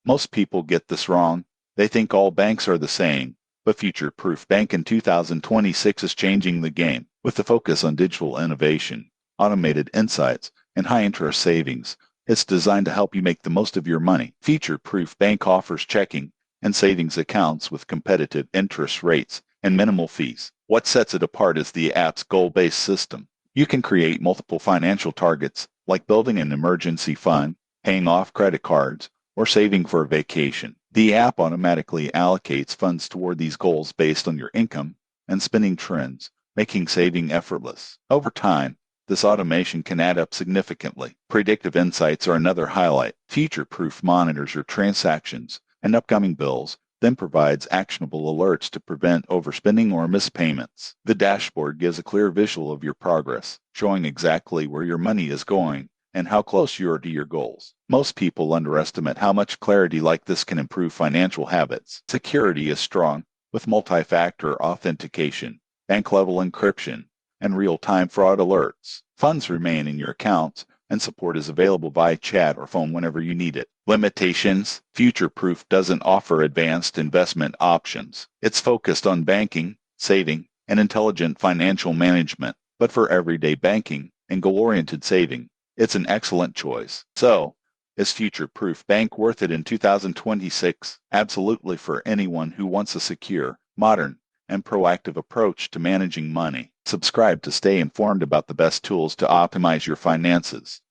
Most people get this wrong. They think all banks are the same, but FutureProof Bank in 2026 is changing the game. With the focus on digital innovation, automated insights, and high-interest savings, it's designed to help you make the most of your money. FutureProof Bank offers checking and savings accounts with competitive interest rates and minimal fees. What sets it apart is the app's goal-based system. You can create multiple financial targets, like building an emergency fund, paying off credit cards, or saving for a vacation. The app automatically allocates funds toward these goals based on your income and spending trends, making saving effortless. Over time, this automation can add up significantly. Predictive insights are another highlight. FutureProof monitors your transactions and upcoming bills, then provides actionable alerts to prevent overspending or missed payments. The dashboard gives a clear visual of your progress, showing exactly where your money is going and how close you are to your goals. Most people underestimate how much clarity like this can improve financial habits. Security is strong, with multi-factor authentication, bank-level encryption, and real-time fraud alerts. Funds remain in your accounts, and support is available via chat or phone whenever you need it. Limitations: FutureProof doesn't offer advanced investment options. It's focused on banking, saving, and intelligent financial management. But for everyday banking and goal-oriented saving, it's an excellent choice. So, is FutureProof Bank worth it in 2026? Absolutely, for anyone who wants a secure, modern, and proactive approach to managing money. Subscribe to stay informed about the best tools to optimize your finances.